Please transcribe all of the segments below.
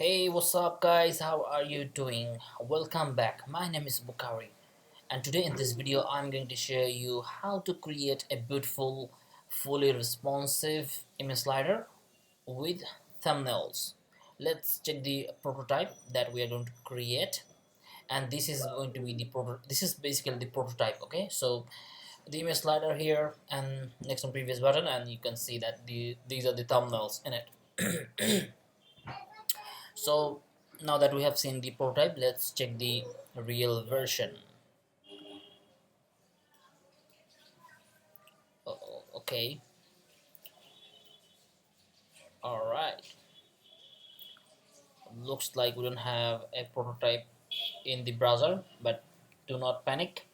Hey, what's up guys? How are you doing? Welcome back. My name is Bukhari, and today in this video I'm going to share you how to create a beautiful fully responsive image slider with thumbnails. Let's check the prototype that we are going to create, and this is going to be the this is basically the prototype. Okay, so the image slider here and next on previous button, and you can see that these are the thumbnails in it. So now that we have seen the prototype, let's check the real version. Okay, all right. Looks like we don't have a prototype in the browser, but do not panic.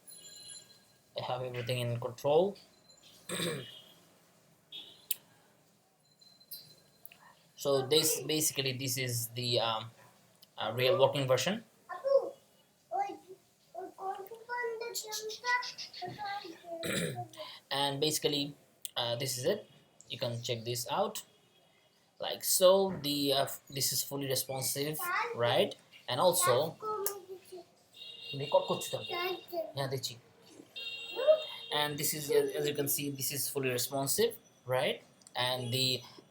I have everything in control. So this is the real working version, and basically this is it. You can check this out like so. The this is fully responsive, right? And also record করছি তো হ্যাঁ দেখছি and this is, as you can see, this is fully responsive, right? And the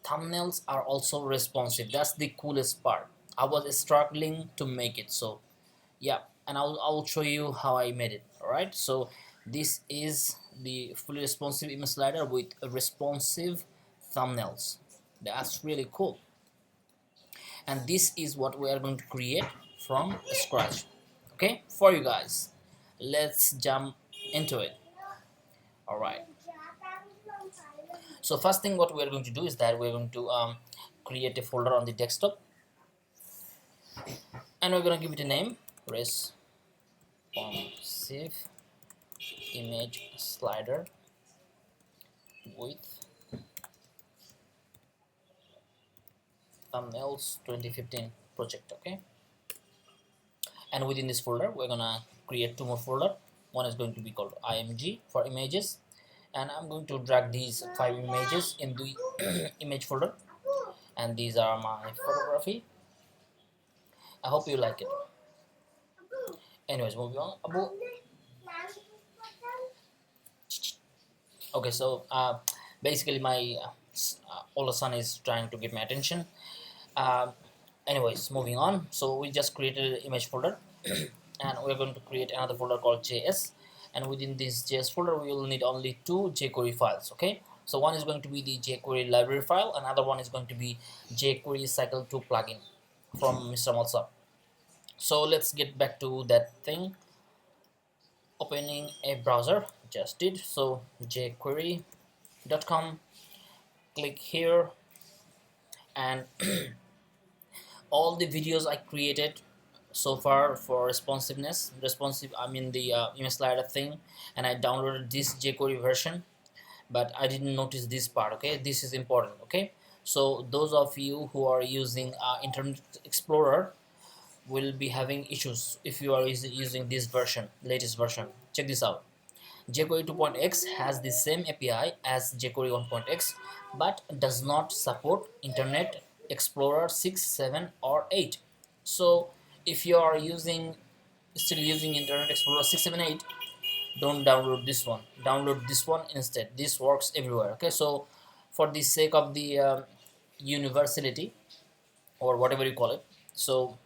thumbnails are also responsive. That's the coolest part. I was struggling to make it, so yeah, and I'll show you how I made it. All right, so this is the fully responsive image slider with responsive thumbnails. That's really cool, and this is what we are going to create from scratch. Okay, for you guys, let's jump into it. All right, so first thing what we are going to do is that we're going to create a folder on the desktop, and we're going to give it a name, responsive image slider with thumbnails 2015 project. Okay, and within this folder we're gonna create two more folder. One is going to be called img for images, and I'm going to drag these 5 images in the image folder, and these are my photography. I hope you like it. Anyways, moving on. Okay, so basically my older son is trying to get my attention. uh, Anyways, moving on. So we just created an image folder and we're going to create another folder called js, and within this js folder we will need only two jQuery files. Okay, so one is going to be the jQuery library file, another one is going to be jQuery cycle 2 plugin from Mr. Malsap. So let's get back to that thing. Opening a browser, just did so, jQuery.com, click here, and all the videos I created so far for responsive, I mean the image slider thing, and I downloaded this jQuery version, but I didn't notice this part. Okay, this is important. Okay, so those of you who are using Internet Explorer will be having issues if you are using this version, latest version. Check this out. jQuery 2.x has the same API as jQuery 1.x, but does not support Internet Explorer 6, 7, or 8. So if you are still using Internet Explorer 6, 7, 8, don't download this one. Download this one instead. This works everywhere. Okay, so for the sake of the universality, or whatever you call it, so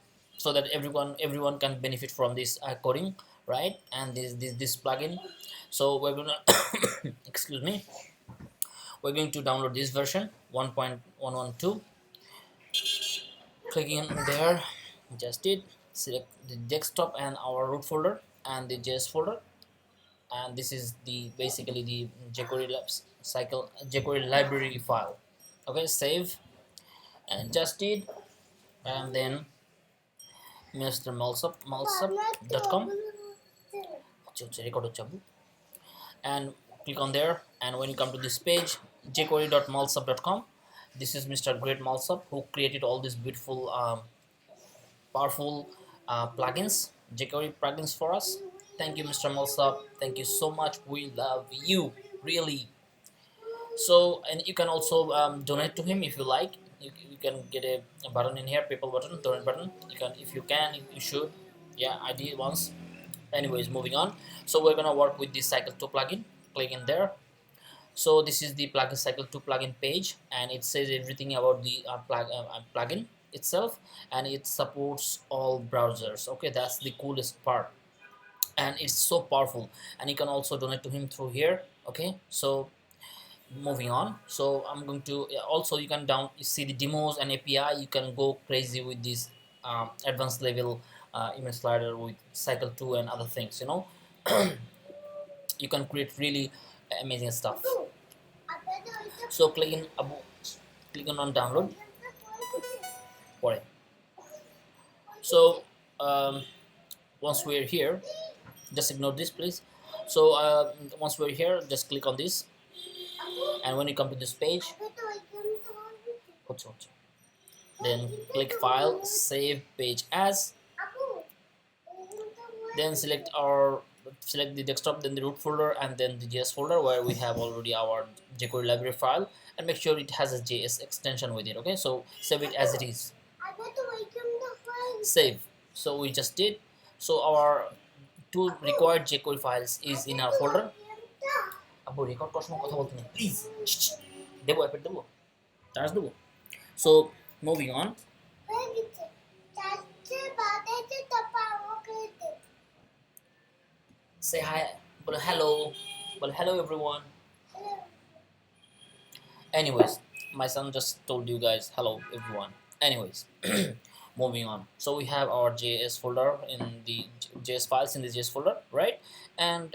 that everyone can benefit from this coding, right? And this plugin. So we're gonna excuse me, we're going to download this version 1.112. Clicking there, just did, select the desktop and our root folder and the js folder, and this is the basically the jQuery library file. Okay, save, and just did, and then Mr. malsap.com, and click on there, and when you come to this page, jQuery.malsap.com, this is Mr. Great Malsap who created all these beautiful powerful plugins, jQuery plugins for us. Thank you, Mr. Malsap. Thank you so much. We love you, really. So, and you can also donate to him if you like. you can get a button in here, people button, torrent button. You can, if you can, you should. Yeah, I did once. Anyways, moving on. So we're gonna work with this cycle 2 plugin. Click in there. So this is the plugin cycle 2 plugin page, and it says everything about the plugin itself, and it supports all browsers. Okay, that's the coolest part, and it's so powerful. And you can also donate to him through here. Okay, so moving on. So I'm going to, also you can you see the demos and API. You can go crazy with this advanced level image slider with cycle 2 and other things, you know. You can create really amazing stuff. So click on download for it. So once we're here, just ignore this please. So once we're here, just click on this, and when you come to this page, then click file, save page as, then select the desktop, then the root folder, and then the JS folder where we have already our jQuery library file, and make sure it has a JS extension with it. Okay, so save it as it is. Save. So we just did. So our two required jQuery files is in our folder. Abu record করার সময় কথা বলতে নেই please, দেবো এপেট দেবো, charge দেবো। So moving on. Say hi, but hello, everyone. Anyways, my son just told you guys hello everyone. Anyways, moving on. So we have our JS folder in the JS files in the JS folder, right? And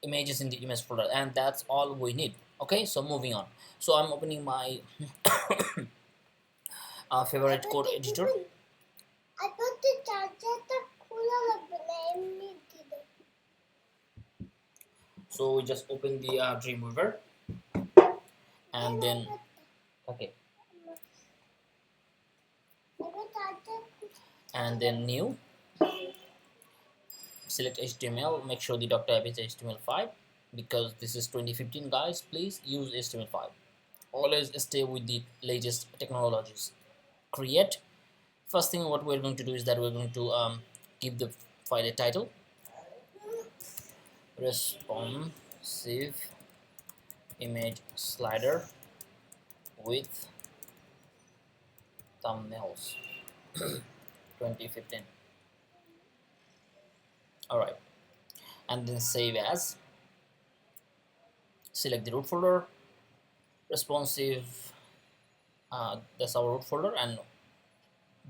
images in the image folder, and that's all we need. Okay, so moving on. So I'm opening my favorite code editor. So we just open the Dreamweaver, and then okay, and then new, select HTML, make sure the Dr. app is HTML5 because this is 2015 guys. Please use HTML5, always stay with the latest technologies. Create. First thing what we're going to do is that we're going to give the file a title, responsive image slider with thumbnails 2015. Alright, and then save as, select the root folder, responsive, that's our root folder, and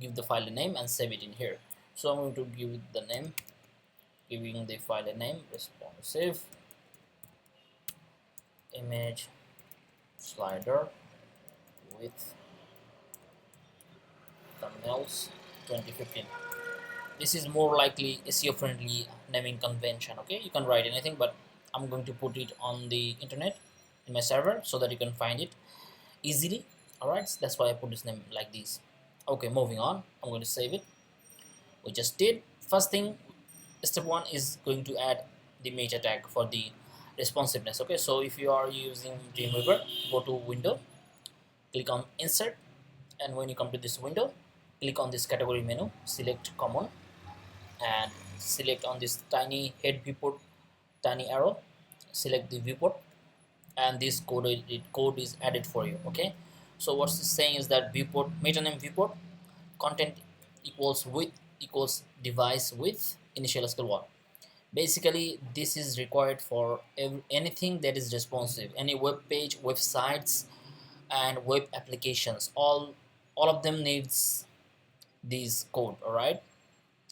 give the file a name and save it in here. So I'm going to give it the name, giving the file a name, responsive image slider with thumbnails 2015. This is more likely SEO friendly naming convention. Okay, you can write anything, but I'm going to put it on the internet in my server so that you can find it easily. Alright, so that's why I put this name like this. Okay, moving on. I'm going to save it. We just did. First thing, step 1 is going to add the meta tag for the responsiveness. Okay, so if you are using Dreamweaver, go to window, click on insert, and when you come to this window, click on this category menu, select common, and select on this tiny head viewport, tiny arrow, select the viewport, and this code is added for you. Okay, so what's this saying is that viewport, meta name viewport, content equals width equals device width, initial scale 1. Basically this is required for anything that is responsive, any web page, websites, and web applications. All of them needs this code. All right,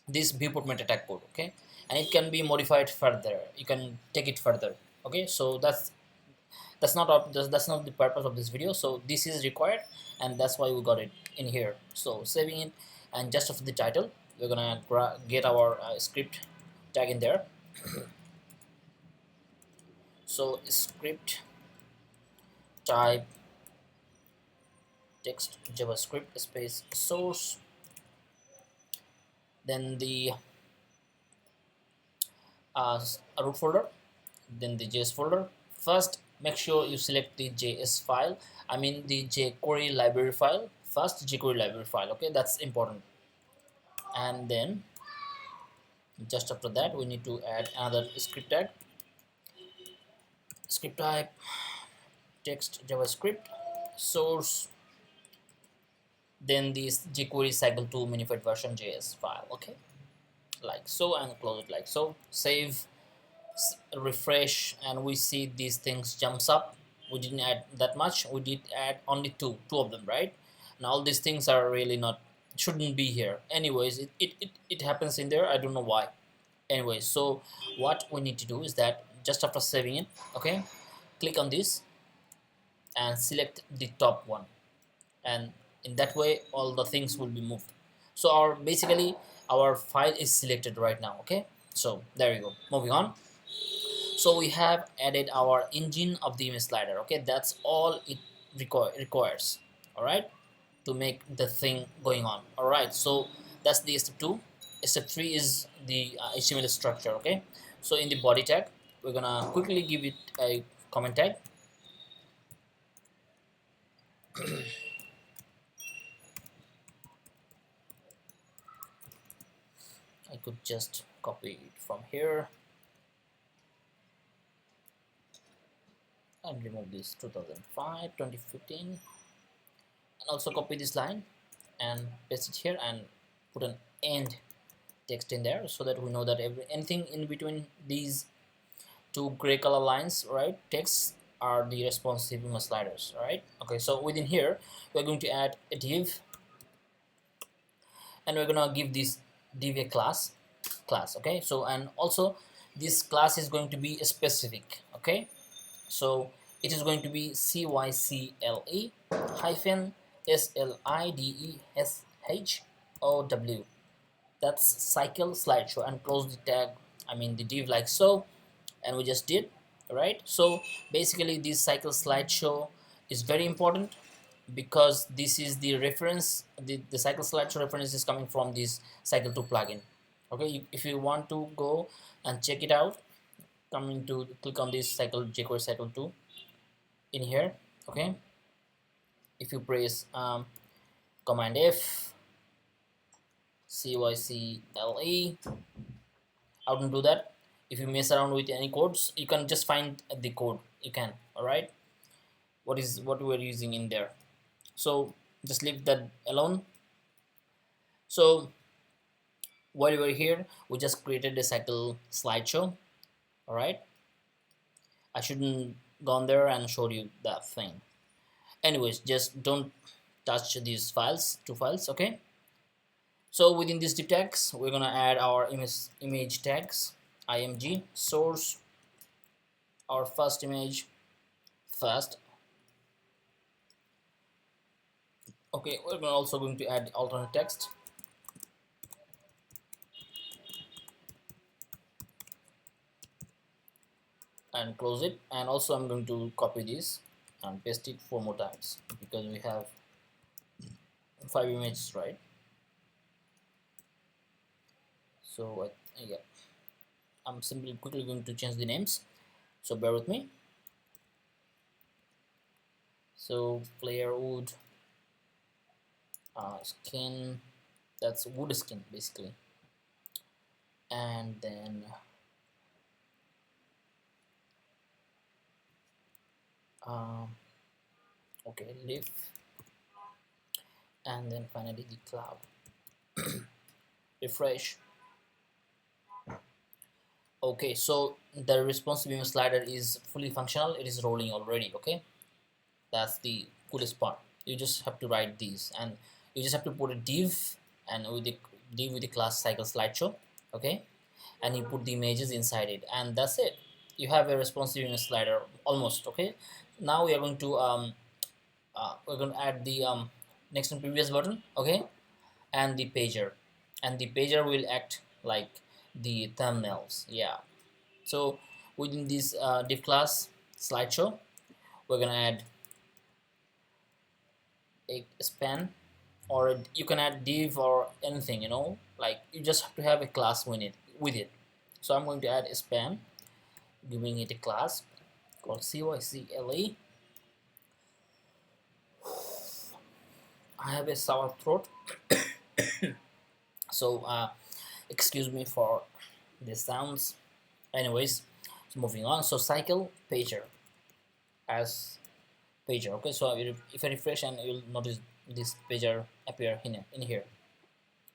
this viewport meta tag code. Okay, and it can be modified further, you can take it further. Okay, so that's not the purpose of this video. So this is required, and that's why we got it in here. So saving it, and just after the title we're gonna get our script tag in there. So script type text javascript space source, then the root folder, then the JS folder. First make sure you select the JS file, I mean the jQuery library file first, jQuery library file. Okay, that's important. And then just after that we need to add another script tag, script type text JavaScript source, then this jQuery cycle 2 minified version JS file. Okay, like so, and close it like so. Save, refresh, and we see these things jumps up. We didn't add that much, we did add only two of them, right? And all these things are really not, shouldn't be here anyways. It happens in there, I don't know why. Anyway, so what we need to do is that just after saving it, okay, click on this and select the top one, and in that way all the things will be moved. So our basically our file is selected right now. Okay, so there you go. Moving on, so we have added our engine of the image slider. Okay, that's all it requires. All right, to make the thing going on. All right, so that's the step 2. Step 3 is the HTML structure. Okay, so in the body tag we're gonna quickly give it a comment tag. I could just copy it from here and remove this 2005 2015, and also copy this line and paste it here and put an end text in there, so that we know that anything in between these two gray color lines, right, text, are the responsive image sliders. Right, okay, so within here we're going to add a div, and we're gonna give this div a class. Okay, so and also this class is going to be specific. Okay, so it is going to be cycle hyphen slideshow. That's cycle slideshow, and close the tag, I mean the div, like so. And we just did, right? So basically this cycle slideshow is very important, because this is the reference, the cycle slideshow reference is coming from this cycle 2 plugin. Okay, if you want to go and check it out, coming to click on this cycle jQuery cycle 2 in here. Okay, if you press command F cycle, I wouldn't do that. If you mess around with any codes, you can just find the code, you can. All right, what we're using in there, so just leave that alone. So while we're here, we just created a cycle slideshow. All right, I shouldn't gone there and showed you that thing. Anyways, just don't touch these files, two files. Okay, so within these div tags we're gonna add our image tags, img source, our first image first. Okay, we're also going to add alternate text, and close it. And also I'm going to copy this and paste it 4 more times, because we have 5 images, right? So yeah, I'm simply quickly going to change the names, so bear with me. So player wood, skin, that's wood skin basically. And then okay, leaf, and then finally the cloud. Refresh. Okay, so the responsive image slider is fully functional, it is rolling already. Okay, that's the coolest part. You just have to write these, and you just have to put a div, and with the div with the class cycle slideshow. Okay, and you put the images inside it, and that's it. You have a responsive image slider almost. Okay, now we are going to we're going to add the next and previous button. Okay, and the pager, and the pager will act like the thumbnails. Yeah, so within this div class slideshow we're gonna add a span, or you can add div or anything, you know, like you just have to have a class with it. So I'm going to add a span, giving it a class. called CYCLE. I have a sour throat, so excuse me for the sounds. Anyways, so moving on. So cycle pager as pager. Okay, so if I refresh, and you'll notice this pager appear in here.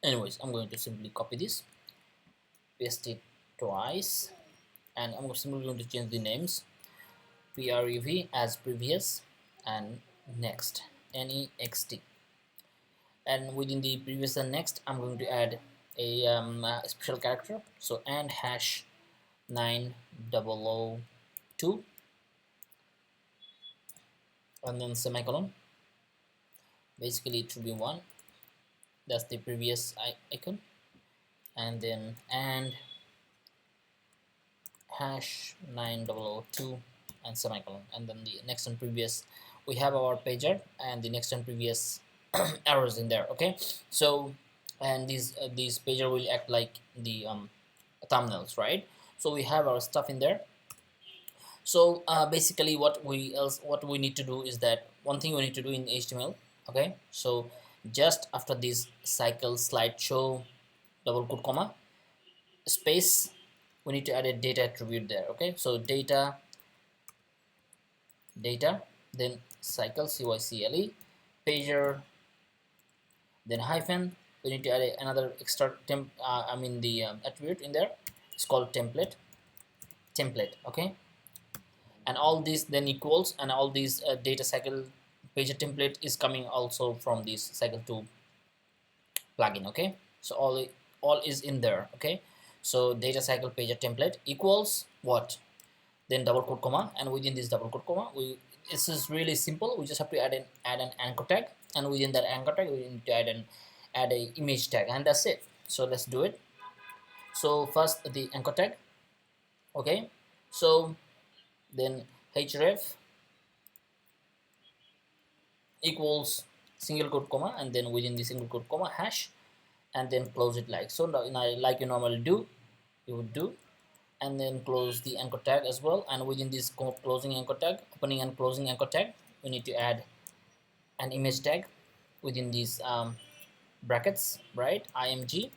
Anyways, I'm going to simply copy this, paste it twice, and I'm simply going to change the names, prev as previous, and next, next, and within the previous and next I'm going to add a special character, so and hash 9002, and then semicolon. Basically it should be 1, that's the previous icon, and then and hash 9002 and semicolon, and then the next and previous. We have our pager and the next and previous arrows in there. Okay, so and these pager will act like the thumbnails, right? So we have our stuff in there. So basically what we need to do is that one thing we need to do in HTML. Okay, so just after this cycle slideshow double quote comma space, we need to add a data attribute there. Okay, so data, then cycle cycle pager, then hyphen. We need to add another extra attribute in there. It's called template. Okay, and all these then equals, and all these data cycle pager template is coming also from this cycle 2 plugin. Okay, so all is in there. Okay, so data cycle pager template equals what, then double quote comma, and within this double quote comma, this is really simple. We just have to add an anchor tag, and within that anchor tag we need to add a image tag, and that's it. So let's do it. So first the anchor tag. Okay, so then href equals single quote comma, and then within the single quote comma hash, and then close it like so. Now, like you normally do, you would do, and then close the anchor tag as well. And within this closing anchor tag, opening and closing anchor tag, we need to add an image tag within these brackets, right? img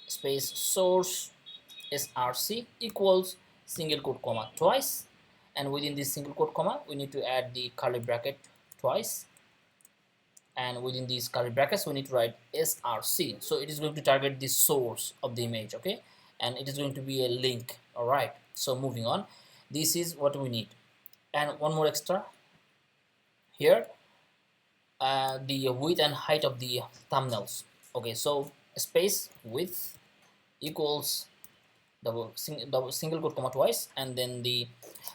space source src equals single quote comma twice, and within this single quote comma we need to add the curly bracket twice, and within these curly brackets we need to write src. So it is going to target the source of the image. Okay, and it is going to be a link. All right, so moving on, this is what we need. And one more extra here, the width and height of the thumbnails. Okay, so space width equals double single quote comma twice, and then the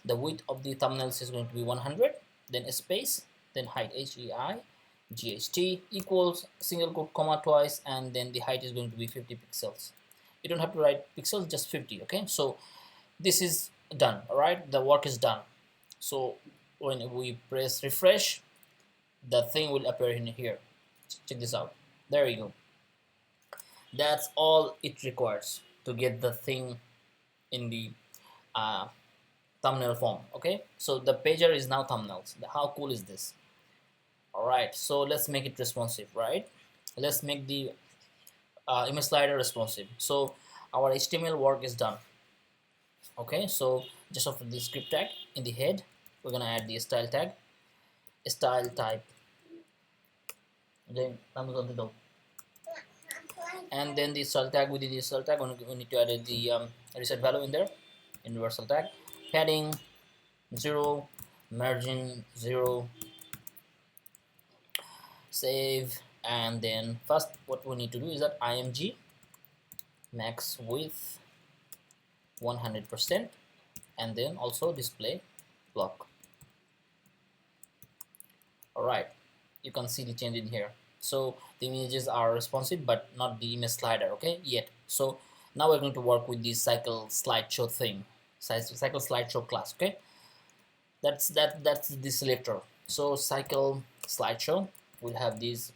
width of the thumbnails is going to be 100, then a space, then height HEIGHT equals single quote comma twice, and then the height is going to be 50 pixels. You don't have to write pixels, just 50. Okay, so this is done. All right, the work is done. So when we press refresh, the thing will appear in here. Check this out. There you go. That's all it requires to get the thing in the thumbnail form. Okay, so the pager is now thumbnails. How cool is this? All right, so let's make it responsive. Right, let's make the image slider responsive. So our HTML work is done. Okay, so just after the script tag in the head, we're gonna add the style tag, style type, then and then the style tag. Within the style tag we need to add the reset value in there, universal tag, padding 0, margin 0, save. And then first what we need to do is that img max width 100%, and then also display block. All right, you can see the change in here. So the images are responsive, but not the image slider. Okay, yet. So now we're going to work with the cycle slideshow thing, cycle slideshow class. Okay, that's the selector. So cycle slideshow will have these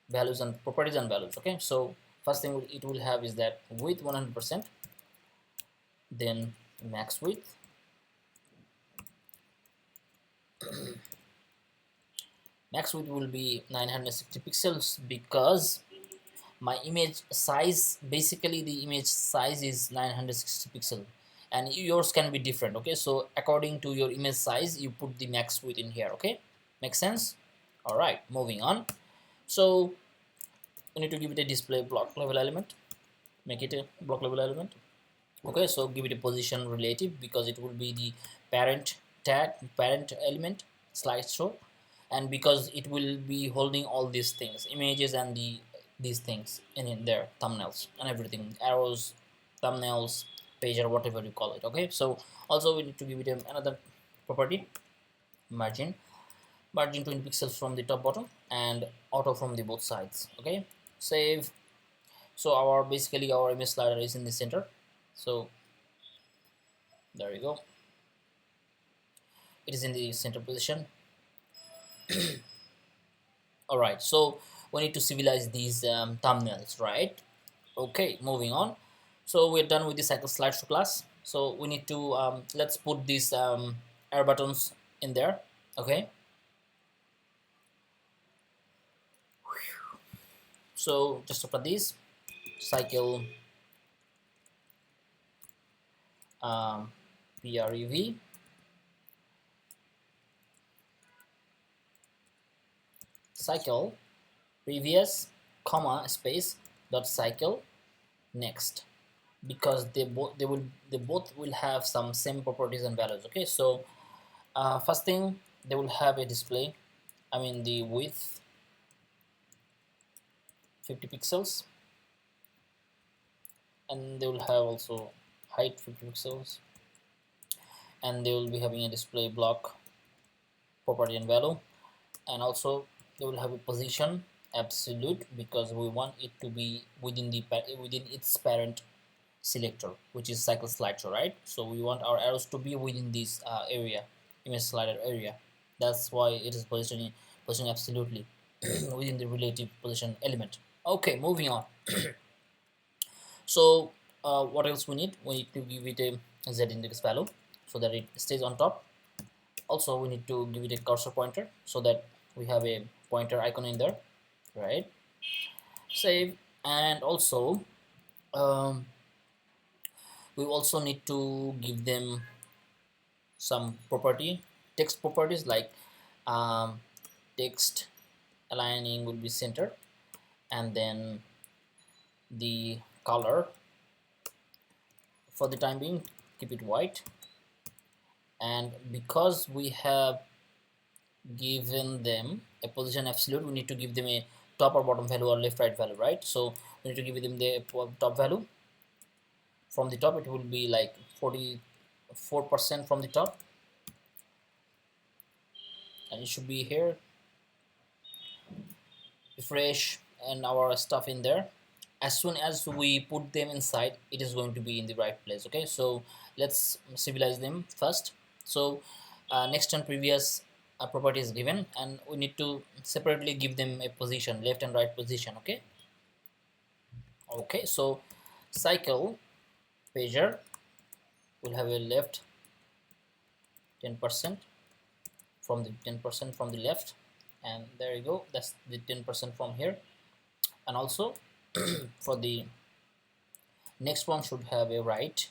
values and properties and values. Okay, so first thing it will have is that width 100%, then max width, max width will be 960 pixels because my image size, basically the image size is 960 pixel, and yours can be different. Okay, so according to your image size you put the max width in here. Okay, makes sense. All right, moving on. So we need to give it a display block level element, make it a block level element. Okay, so give it a position relative because it will be the parent tag, parent element slideshow, and because it will be holding all these things, images and these things in there, thumbnails and everything, arrows, thumbnails, pager, whatever you call it. Okay, so also we need to give it another property, margin, margin 20 pixels from the top bottom and auto from the both sides. Okay, save. So our basically our image slider is in the center, so there you go, it is in the center position. All right, so we need to civilize these thumbnails, right? Okay, moving on. So we're done with the cycle slideshow class, so we need to let's put these air buttons in there. Okay, so just after this cycle um, prev cycle previous comma space dot cycle next, because they both will have some same properties and values. Okay, so first thing, they will have a display, I mean the width 50 pixels, and they will have also height 50 pixels, and they will be having a display block property and value, and also they will have a position absolute because we want it to be within its parent selector, which is cycle slideshow, right? So we want our arrows to be within this area, image slider area. That's why it is positioning absolutely within the relative position element. Okay, moving on. So what else we need? We need to give it a z index value so that it stays on top. Also we need to give it a cursor pointer so that we have a pointer icon in there, right? Save. And also we also need to give them some text properties like um, text aligning will be center, and then the color for the time being keep it white, and because we have given them a position absolute, we need to give them a top or bottom value or left right value, right? So we need to give them the top value. From the top it will be like 44% from the top, and it should be here, refresh, and our stuff in there. As soon as we put them inside, it is going to be in the right place. Okay, so let's civilize them first. So next and previous property is given, and we need to separately give them a position, left and right position. Okay, okay, so cycle pager will have a left 10% from the 10% from the left, and there you go, that's the 10% from here. And also for the next one should have a right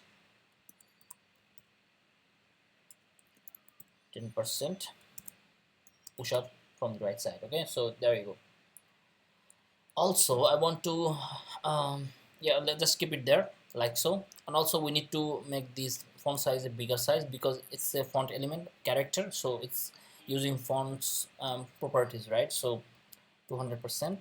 10% push up from the right side. Okay, so there you go. Also I want to yeah, let's just keep it there like so. And also we need to make this font size a bigger size because it's a font element character, so it's using fonts properties, right? So 200%,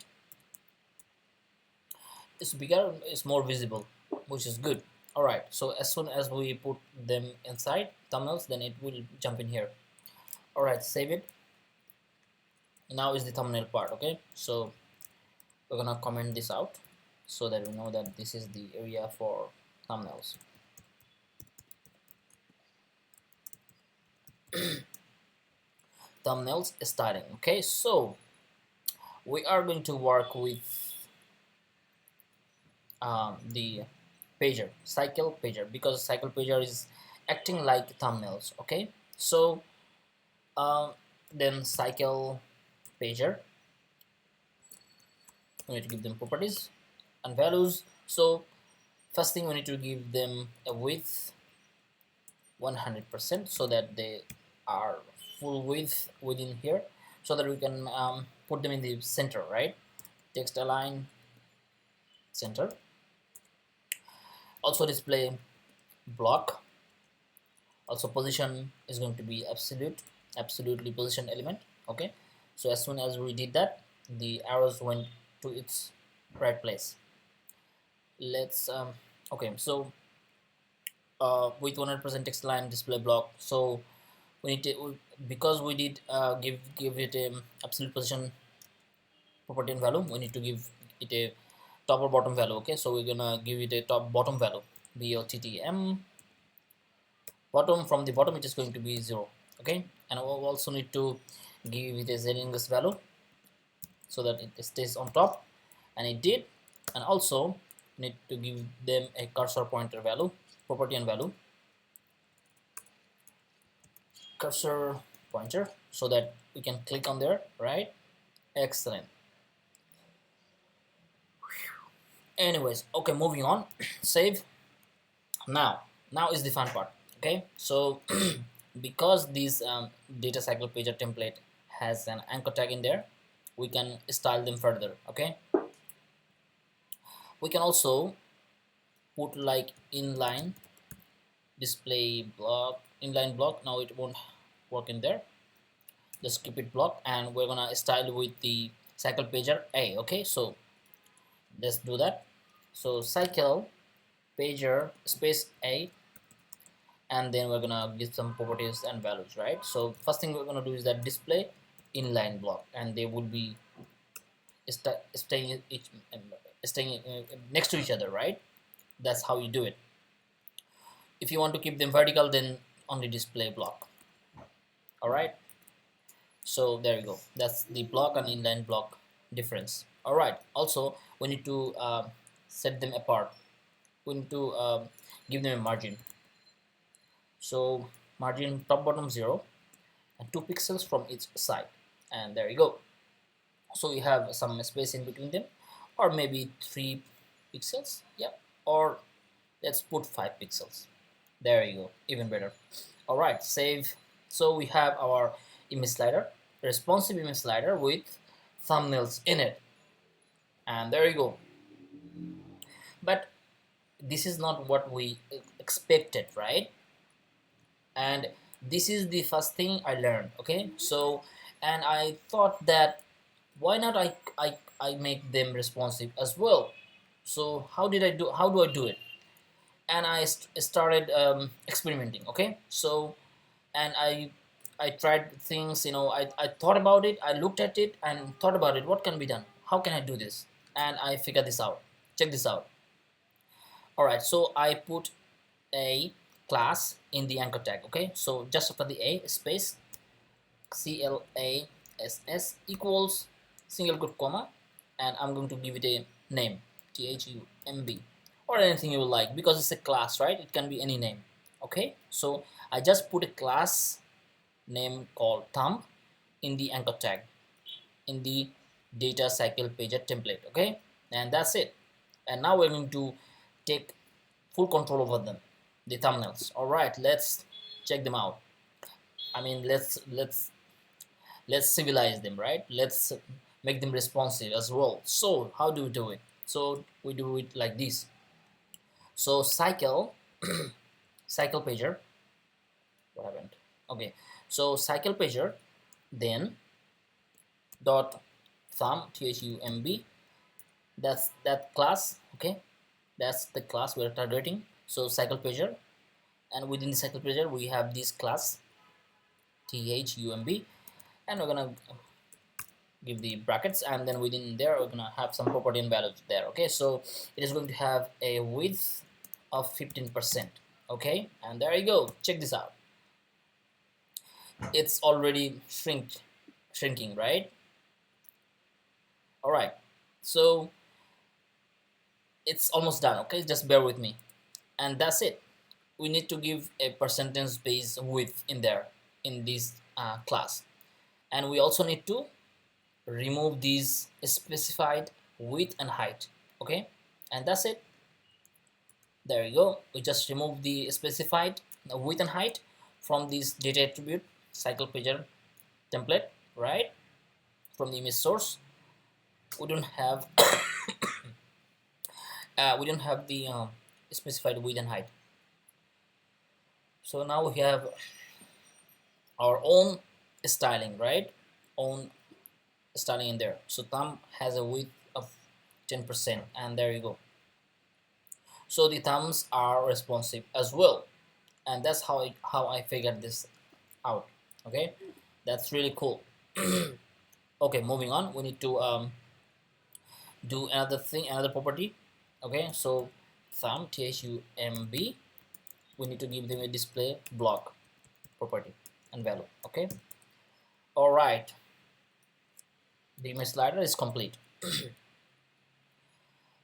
it's bigger, it's more visible, which is good. All right, so as soon as we put them inside thumbnails, then it will jump in here. All right, save it. Now is the thumbnail part. Okay, so we're gonna comment this out so that we know that this is the area for thumbnails. Thumbnails starting. Okay, so we are going to work with the pager, cycle pager, because cycle pager is acting like thumbnails. Okay, so Then cycle pager, we need to give them properties and values. So first thing, we need to give them a width 100% so that they are full width within here, so that we can put them in the center, right? Text align center. Also display block. Also position is going to be absolutely position element. Okay, so as soon as we did that, the arrows went to its right place. Let's okay, so with 100% text align display block, so we need to, because we did give it a absolute position property and value, we need to give it a top or bottom value. Okay, so we're gonna give it a top bottom value, BOTTM bottom. From the bottom it is going to be 0. Okay, and we'll also need to give it a z-index value so that it stays on top, and it did. And also need to give them a cursor pointer value property and value, cursor pointer, so that we can click on there, right? Excellent. Anyways, okay, moving on. Save. Now is the fun part. Okay, so because this data cycle pager template has an anchor tag in there, we can style them further. Okay, we can also put like inline display block, inline block. Now it won't work in there, just keep it block, and we're gonna style with the cycle pager A. Okay, so let's do that. So cycle pager space A, and then we're gonna give some properties and values, right? So first thing we're gonna do is that display inline block, and they would be staying next to each other, right? That's how you do it. If you want to keep them vertical, then only display block. All right, so there you go. That's the block and inline block difference. All right, also we need to set them apart. We need to give them a margin. So margin top bottom 0 and 2 pixels from each side, and there you go. So you have some space in between them, or maybe 3 pixels. Yep, or let's put 5 pixels. There you go, even better. All right, save. So we have our image slider, responsive image slider with thumbnails in it, and there you go. But this is not what we expected, right? And this is the first thing I learned. Okay, so, and I thought that why not I make them responsive as well. So how do I do it? And I started experimenting. Okay, so, and I tried things, I thought about it, I looked at it and thought about it, what can be done, how can I do this, and I figured this out. Check this out. All right, so I put a class in the anchor tag. Okay, so just after the A space class equals single quote comma, and I'm going to give it a name, thumb, or anything you like, because it's a class, right? It can be any name. Okay, so I just put a class name called thumb in the anchor tag in the data cycle pager template. Okay, and that's it. And now we're going to take full control over them, the thumbnails. All right, let's check them out. I mean, let's civilize them, right? Let's make them responsive as well. So how do we do it? So we do it like this. So cycle cycle pager, what happened? Okay, so cycle pager, then dot thumb, thumb, that's that class. Okay, that's the class we're targeting. So cycle pager, and within the cycle pager we have this class thumb, and we're gonna give the brackets, and then within there we're gonna have some property and values there. Okay, so it is going to have a width of 15%. Okay, and there you go. Check this out. It's already shrinking, right? All right, so it's almost done. Okay, just bear with me, and that's it. We need to give a percentage base width in there, in this class. And we also need to remove these specified width and height. Okay, and that's it. There you go. We just remove the specified width and height from this data attribute cycle pager template, right, from the image source. We don't have the specified width and height. So now we have our own styling, right, own styling in there. So thumb has a width of 10%, and there you go. So the thumbs are responsive as well, and that's how I figured this out. Okay, that's really cool. Okay, moving on, we need to do another property. Okay, so thumb, thumb, we need to give them a display block property and value. Okay, all right, the image slider is complete.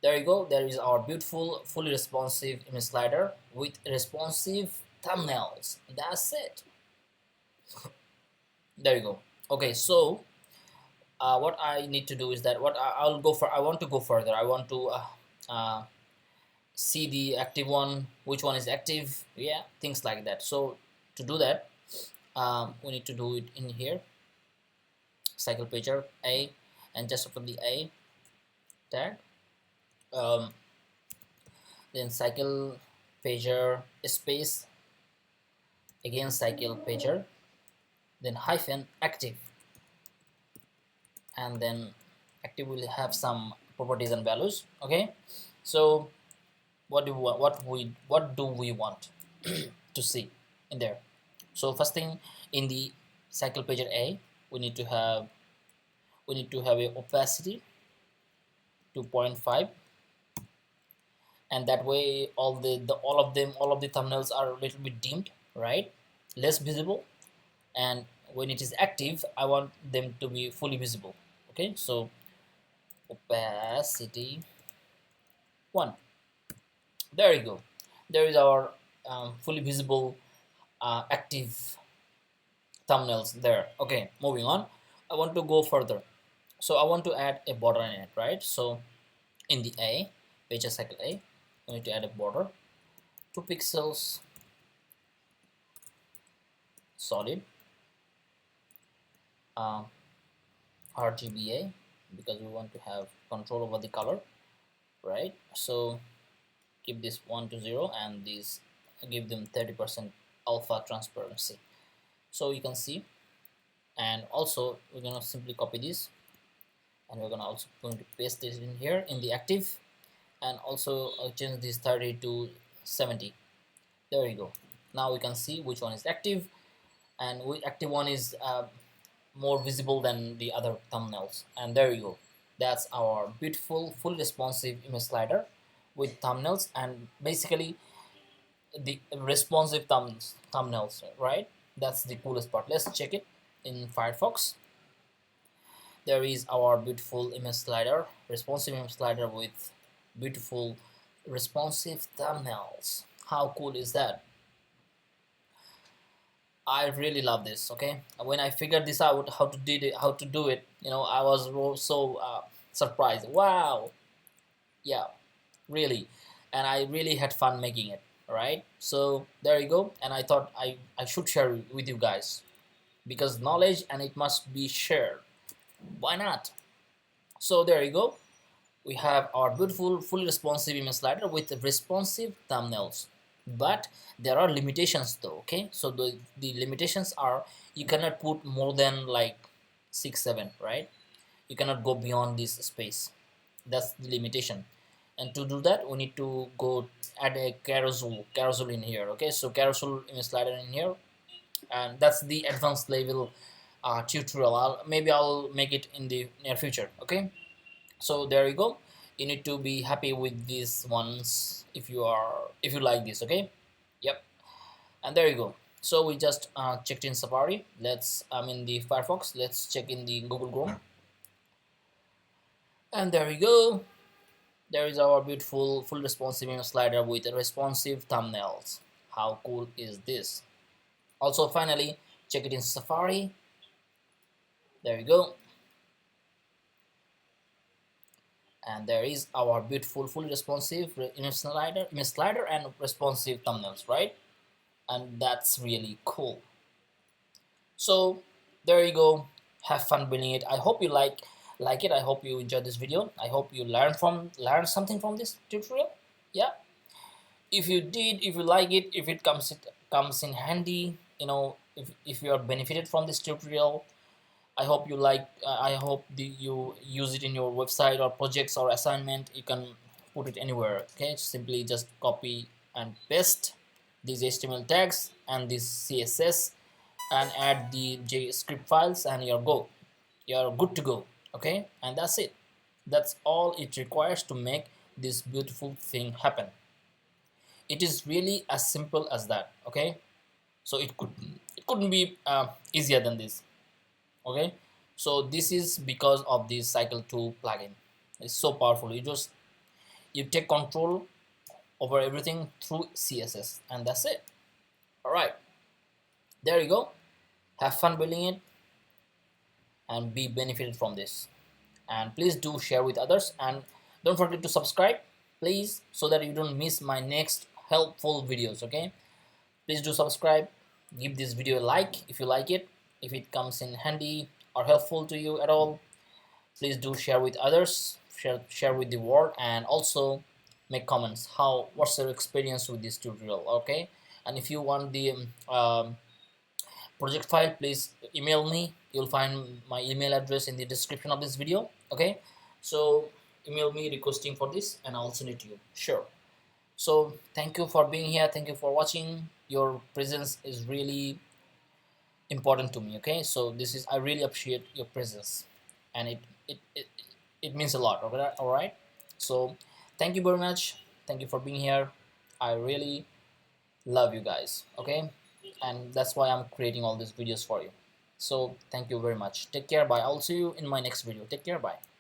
There you go. There is our beautiful fully responsive image slider with responsive thumbnails. That's it. There you go. Okay, so what I need to do is that I'll go for. I want to go further. I want to see the active one, which one is active, yeah, things like that. So to do that, we need to do it in here, cycle pager A, and just after the A tag, then cycle pager space, again cycle pager, then hyphen active, and then active will have some properties and values. Okay, so what do we want to see in there? So first thing, in the cycle pager A, we need to have a opacity 2.5, and that way all of the thumbnails are a little bit dimmed, right, less visible. And when it is active, I want them to be fully visible. Okay, so opacity 1. There you go. There is our fully visible active thumbnails there. Okay, moving on, I want to go further. So I want to add a border in it, right? So in the A, pager cycle A, we need to add a border, 2 pixels, solid, RGBA, because we want to have control over the color, right? So keep this 1 to 0, and these give them 30% alpha transparency, so you can see. And also we're gonna simply copy this, and we're gonna also going to paste this in here in the active, and also change this 30 to 70. There you go. Now we can see which one is active, and which active one is more visible than the other thumbnails. And there you go. That's our beautiful fully responsive image slider with thumbnails, and basically the responsive thumbnails, right? That's the coolest part. Let's check it in Firefox. There is our beautiful image slider, responsive image slider with beautiful responsive thumbnails. How cool is that? I really love this. Okay, when I figured this out, how to do it, I was so surprised. Wow, yeah, really. And I really had fun making it. All right, so there you go. And I thought I should share it with you guys, because knowledge, and it must be shared. Why not? So there you go. We have our beautiful fully responsive image slider with responsive thumbnails, but there are limitations though. Okay, so the limitations are, you cannot put more than like 6-7, right? You cannot go beyond this space. That's the limitation. And to do that, we need to go add a carousel in here. Okay, so carousel image slider in here, and that's the advanced level tutorial. Maybe I'll make it in the near future. Okay, so there you go. You need to be happy with these ones if you like this. Okay, yep. And there you go. So we just checked in Safari. I'm in the Firefox. Let's check in the Google Chrome. And there we go. There is our beautiful full responsive image slider with responsive thumbnails. How cool is this? Also, finally, check it in Safari. There you go. And there is our beautiful fully responsive image slider and responsive thumbnails, right? And that's really cool. So there you go. Have fun building it. I hope you like it. I hope you enjoyed this video. I hope you learn something from this tutorial. Yeah, if you did, if you like it, if it comes in handy, you know, if you are benefited from this tutorial, I hope you like. I hope you use it in your website or projects or assignment. You can put it anywhere. Okay, simply just copy and paste these HTML tags and this CSS and add the JavaScript files, and you're good to go. Okay, and that's it. That's all it requires to make this beautiful thing happen. It is really as simple as that. Okay, so it couldn't be easier than this. Okay, so this is because of the cycle 2 plugin. It's so powerful. You take control over everything through CSS, and that's it. All right, there you go. Have fun building it and be benefited from this. And please do share with others, and don't forget to subscribe, please, so that you don't miss my next helpful videos. Okay, please do subscribe. Give this video a like if you like it. If it comes in handy or helpful to you at all, please do share with others, share with the world, and also make comments what's your experience with this tutorial. Okay, and if you want the project file, please email me. You'll find my email address in the description of this video. Okay, so email me requesting for this and I'll send it to you. Sure. So thank you for being here, thank you for watching. Your presence is really important to me. Okay, so this is, I really appreciate your presence, and it means a lot. Okay, all right, so thank you very much, thank you for being here. I really love you guys. Okay, and that's why I'm creating all these videos for you. So thank you very much. Take care. Bye. I'll see you in my next video. Take care. Bye.